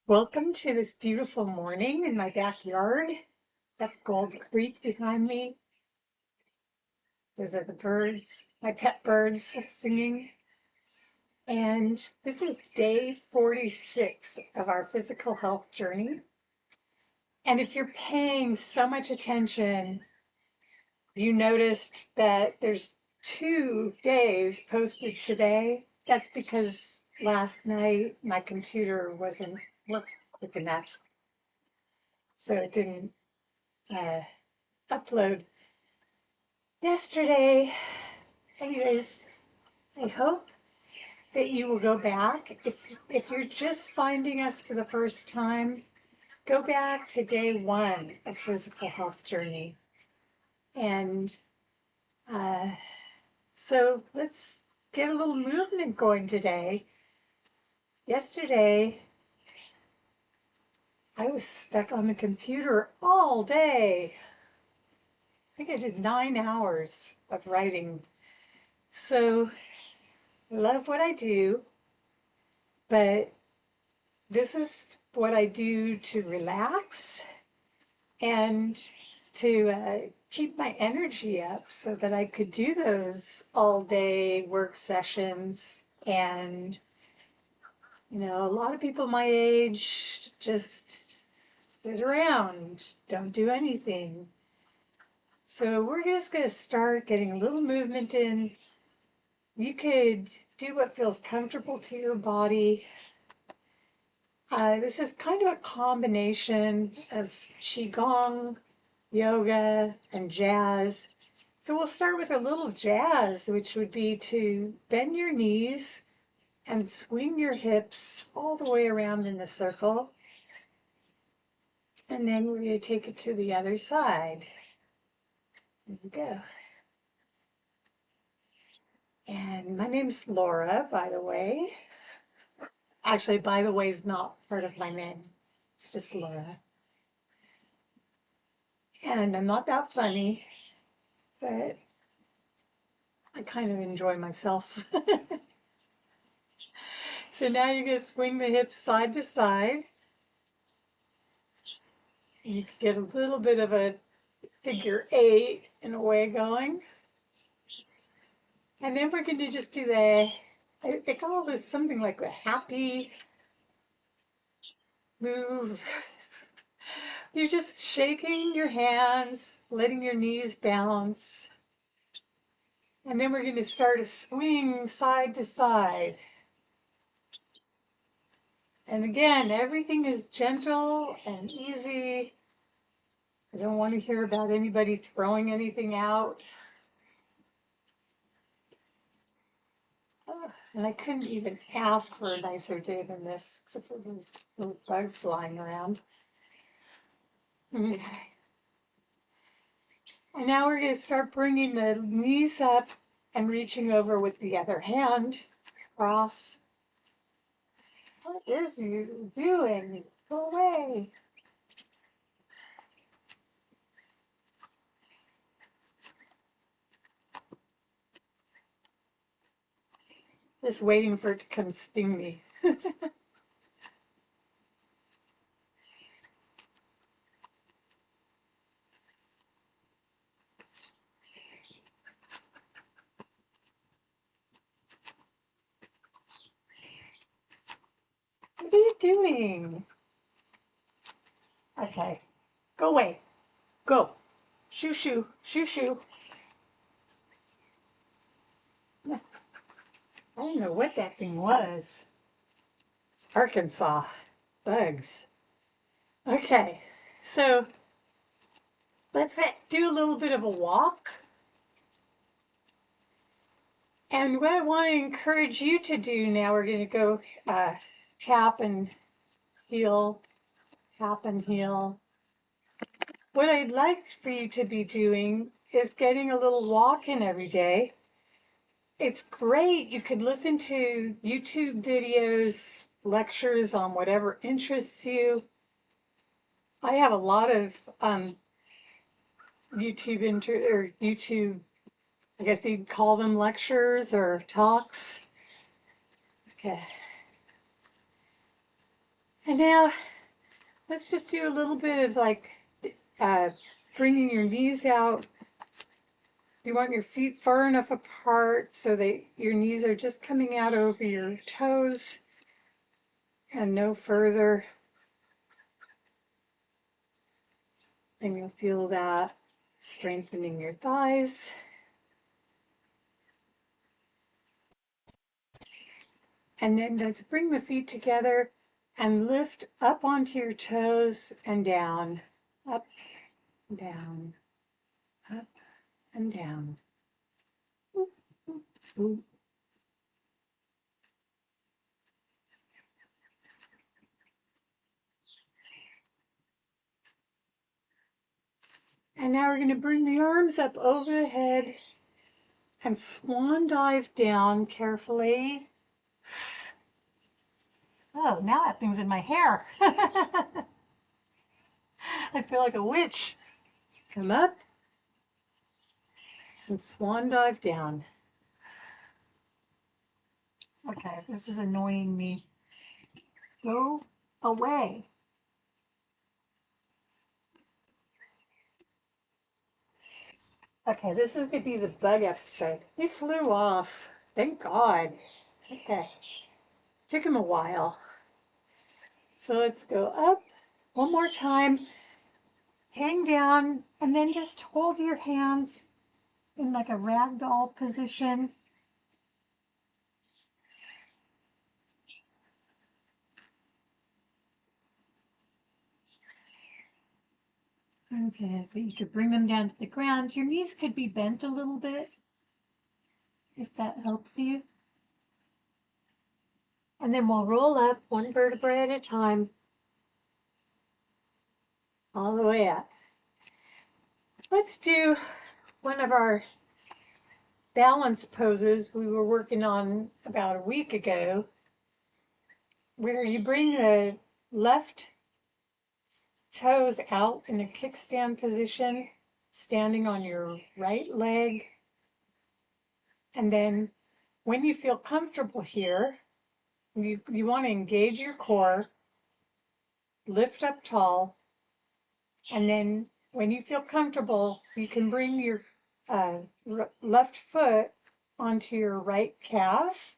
Welcome to this beautiful morning in my backyard. That's Gold Creek behind me. Those are the birds, my pet birds singing. And this is day 46 of our physical health journey. And if you're paying so much attention, you noticed that there's 2 days posted today. That's because last night my computer wasn't working quick enough. So it didn't uh, upload yesterday. Anyways, I hope that you will go back. If you're just finding us for the first time, go back to day 1 of Physical Health Journey. And uh, so let's get a little movement going today. Yesterday, I was stuck on the computer all day. I think I did 9 hours of writing. So I love what I do, but this is what I do to relax and to keep my energy up so that I could do those all day work sessions. And, a lot of people my age just sit around, don't do anything. So we're just going to start getting a little movement in. You could do what feels comfortable to your body. This is kind of a combination of Qigong, yoga, and jazz. So we'll start with a little jazz, which would be to bend your knees and swing your hips all the way around in a circle. And then we're going to take it to the other side. There we go. And my name's Laura, by the way. Actually, by the way, is not part of my name. It's just Laura. And I'm not that funny, but I kind of enjoy myself. So now you're going to swing the hips side to side. You can get a little bit of a figure 8 in a way going. And then we're going to just do they call this something like a happy move. You're just shaking your hands, letting your knees bounce. And then we're going to start a swing side to side. And again, everything is gentle and easy. I don't want to hear about anybody throwing anything out. And I couldn't even ask for a nicer day than this, except for the little bugs flying around. And now we're going to start bringing the knees up and reaching over with the other hand across. What is you doing? Go away. Just waiting for it to come sting me. What are you doing? Okay, go away. Go. Shoo, shoo, shoo, shoo. I don't know what that thing was. It's Arkansas bugs. Okay, so let's do a little bit of a walk. And what I want to encourage you to do now, we're going to go tap and heel, tap and heel. What I'd like for you to be doing is getting a little walk in every day. It's great. You could listen to YouTube videos, lectures on whatever interests you. I have a lot of YouTube, I guess you'd call them lectures or talks. Okay. And now let's just do a little bit of like bringing your knees out. You want your feet far enough apart so that your knees are just coming out over your toes and no further. And you'll feel that strengthening your thighs. And then let's bring the feet together and lift up onto your toes and down, up and down, up and down. Ooh, ooh, ooh. And now we're going to bring the arms up over the head and swan dive down carefully. Oh, now that thing's in my hair. I feel like a witch. Come up and swan dive down. Okay, this is annoying me. Go away. Okay, this is going to be the bug episode. He flew off. Thank God. Okay. Took him a while. So let's go up one more time. Hang down and then just hold your hands in like a ragdoll position. Okay, so you could bring them down to the ground. Your knees could be bent a little bit, if that helps you. And then we'll roll up one vertebrae at a time, all the way up. Let's do one of our balance poses we were working on about a week ago, where you bring the left toes out in a kickstand position, standing on your right leg. And then when you feel comfortable here, you want to engage your core, lift up tall, and then when you feel comfortable, you can bring your left foot onto your right calf,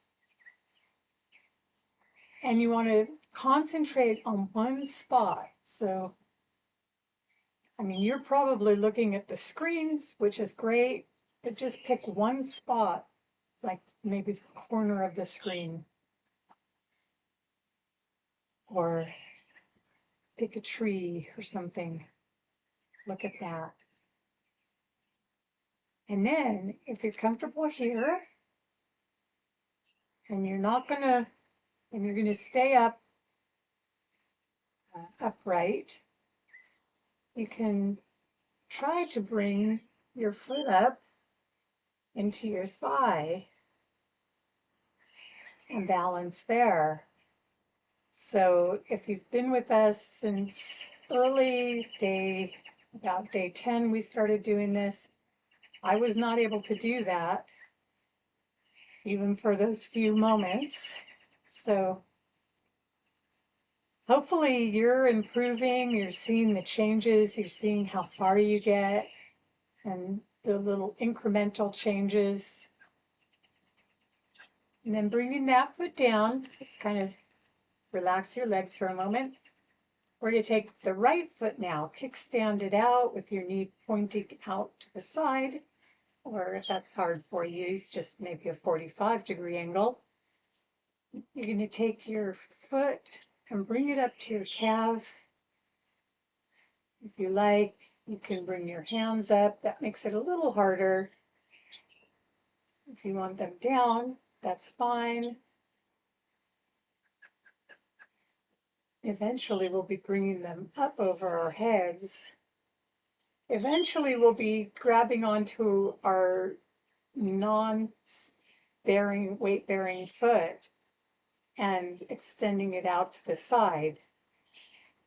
and you want to concentrate on one spot. So, I mean, you're probably looking at the screens, which is great, but just pick one spot, like maybe the corner of the screen, or pick a tree or something. Look at that. And then if you're comfortable here, and you're going to stay upright, you can try to bring your foot up into your thigh and balance there. So if you've been with us since about day 10, we started doing this. I was not able to do that, even for those few moments. So hopefully you're improving, you're seeing the changes, you're seeing how far you get, and the little incremental changes. And then bringing that foot down, let's kind of relax your legs for a moment. We're going to take the right foot now, kickstand it out with your knee pointing out to the side, or if that's hard for you, just maybe a 45-degree angle. You're going to take your foot and bring it up to your calf. If you like, you can bring your hands up. That makes it a little harder. If you want them down, that's fine. Eventually, we'll be bringing them up over our heads. Eventually, we'll be grabbing onto our non-bearing, weight-bearing foot and extending it out to the side.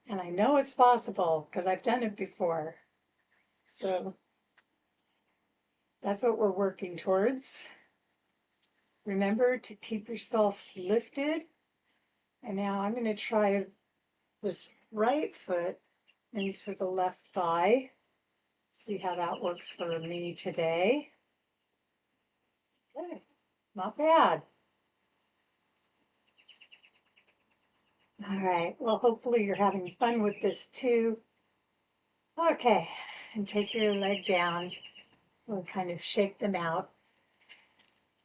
And I know it's possible because I've done it before. So that's what we're working towards. Remember to keep yourself lifted. And now I'm going to try this right foot into the left thigh. See how that works for me today. Okay, not bad. All right, well, hopefully you're having fun with this too. Okay, and take your leg down. We'll kind of shake them out.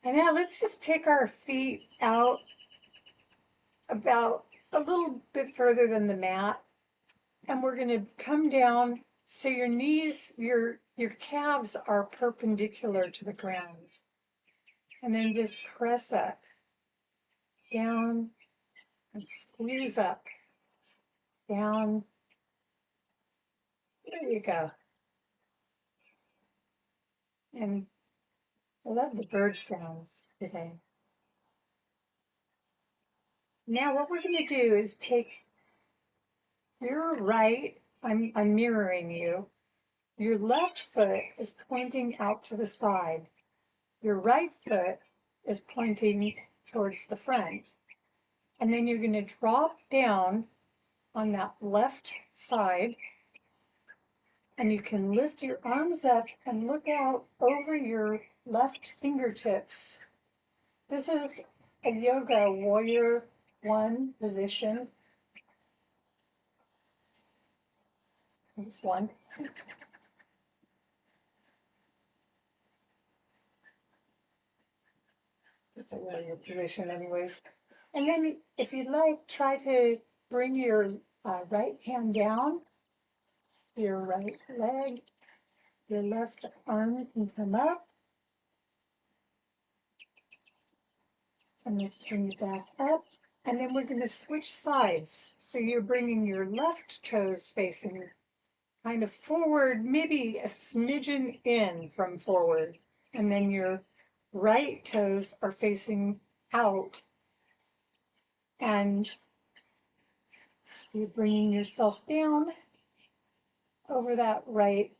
And now let's just take our feet out about a little bit further than the mat. And we're going to come down so your knees, your calves are perpendicular to the ground. And then just press up, down, and squeeze up, down. There you go. And I love the bird sounds today. Now what we're going to do is take your right, I'm mirroring you. Your left foot is pointing out to the side. Your right foot is pointing towards the front. And then you're going to drop down on that left side. And you can lift your arms up and look out over your left fingertips. This is a yoga warrior one position. This one. It's a warrior position anyways. And then if you'd like, try to bring your right hand down, your right leg, your left arm can come up. And let's bring it back up. And then we're going to switch sides. So you're bringing your left toes facing kind of forward, maybe a smidgen in from forward. And then your right toes are facing out. And you're bringing yourself down over that right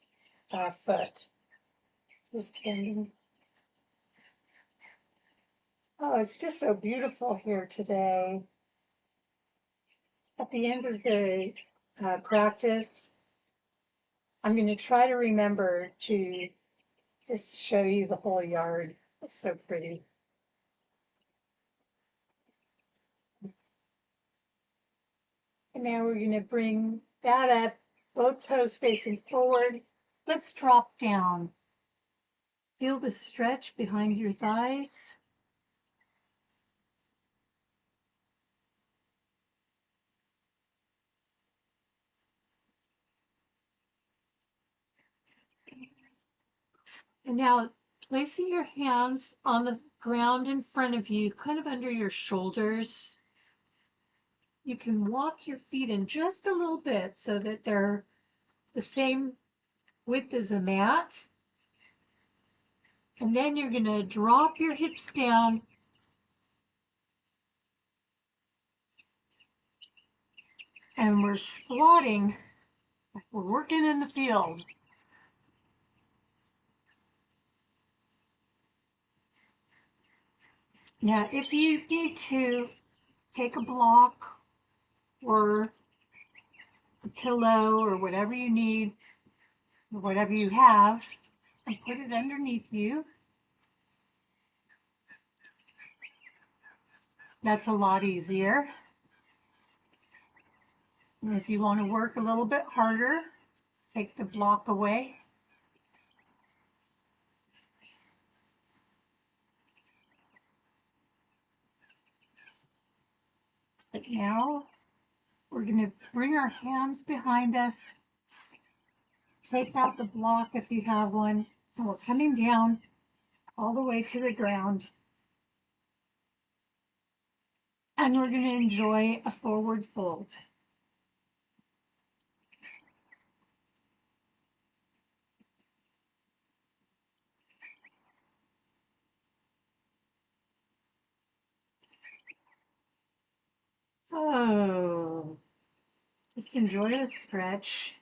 foot. Just bending. Oh, it's just so beautiful here today. At the end of the practice, I'm going to try to remember to just show you the whole yard. It's so pretty. And now we're going to bring that up, both toes facing forward. Let's drop down. Feel the stretch behind your thighs. And now placing your hands on the ground in front of you, kind of under your shoulders. You can walk your feet in just a little bit so that they're the same width as a mat. And then you're going to drop your hips down. And we're squatting. We're working in the field. Now, if you need to take a block or a pillow or whatever you need, or whatever you have, and put it underneath you. That's a lot easier. And if you want to work a little bit harder, take the block away. But now we're going to bring our hands behind us, take out the block if you have one, and we're coming down all the way to the ground. And we're going to enjoy a forward fold. Oh, just enjoy the stretch.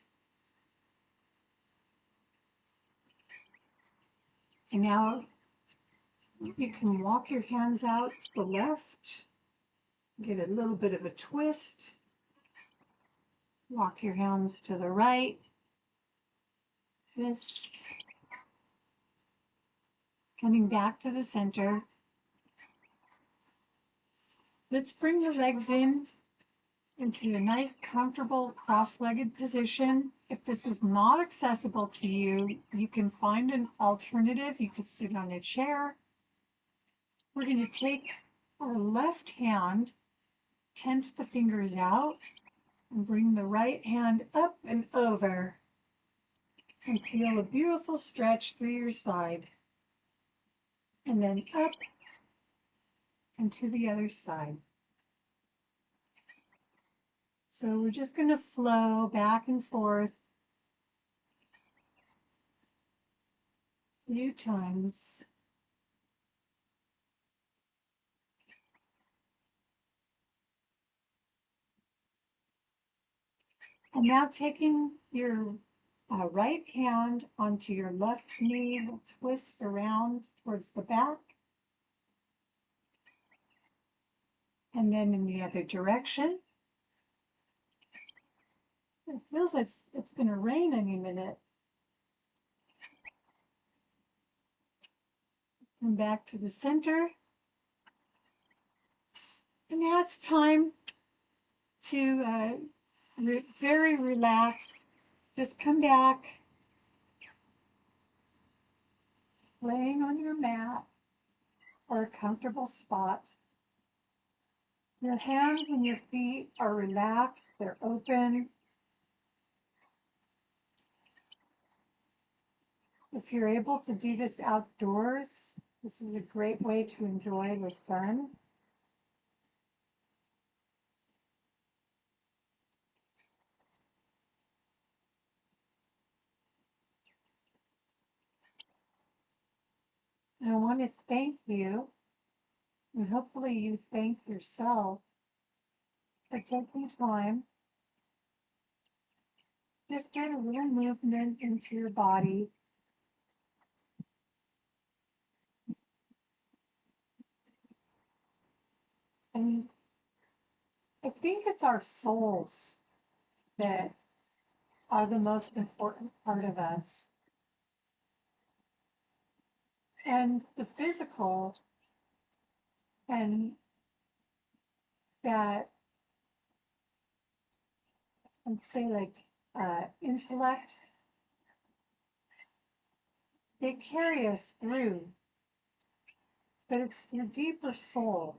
And now you can walk your hands out to the left, get a little bit of a twist. Walk your hands to the right, twist, coming back to the center. Let's bring the legs in into a nice, comfortable, cross-legged position. If this is not accessible to you, you can find an alternative. You could sit on a chair. We're going to take our left hand, tense the fingers out, and bring the right hand up and over. And feel a beautiful stretch through your side. And then up and to the other side. So we're just going to flow back and forth a few times. And now taking your right hand onto your left knee, we'll twist around towards the back. And then in the other direction. It feels like it's going to rain any minute. Come back to the center. And now it's time to very relaxed. Just come back, laying on your mat or a comfortable spot. Your hands and your feet are relaxed, they're open. If you're able to do this outdoors, this is a great way to enjoy the sun. And I want to thank you, and hopefully you thank yourself for taking time. Just get a little movement into your body. And I think it's our souls that are the most important part of us. And the physical and that, I'd say like intellect, they carry us through. But it's your deeper soul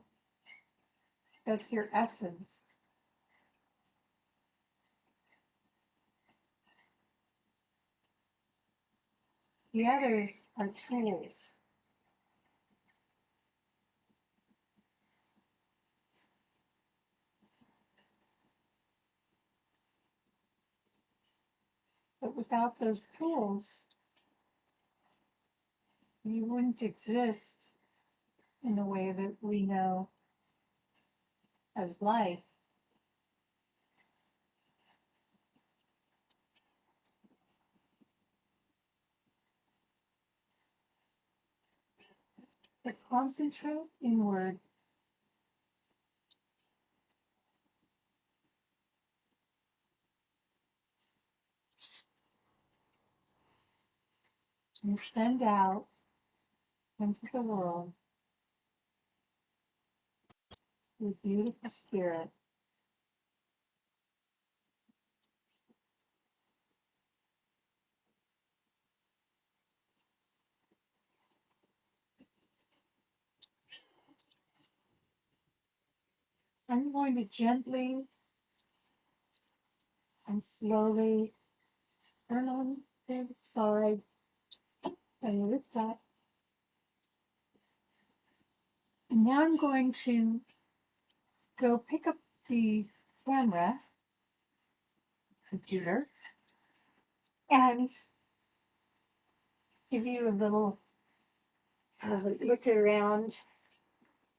that's your essence. The others are tools. But without those tools, you wouldn't exist in the way that we know as life. But concentrate inward. And send out into the world this beautiful spirit. I'm going to gently and slowly turn on the side and lift up. And now I'm going to go pick up the camera, computer, and give you a little look around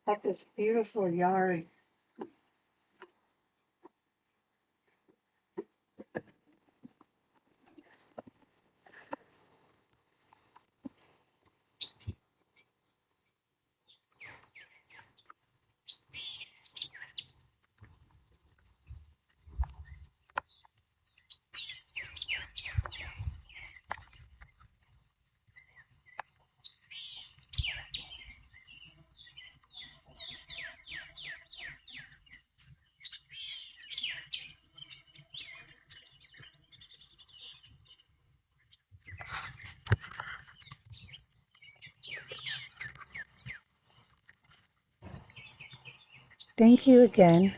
at this beautiful yard. Thank you again.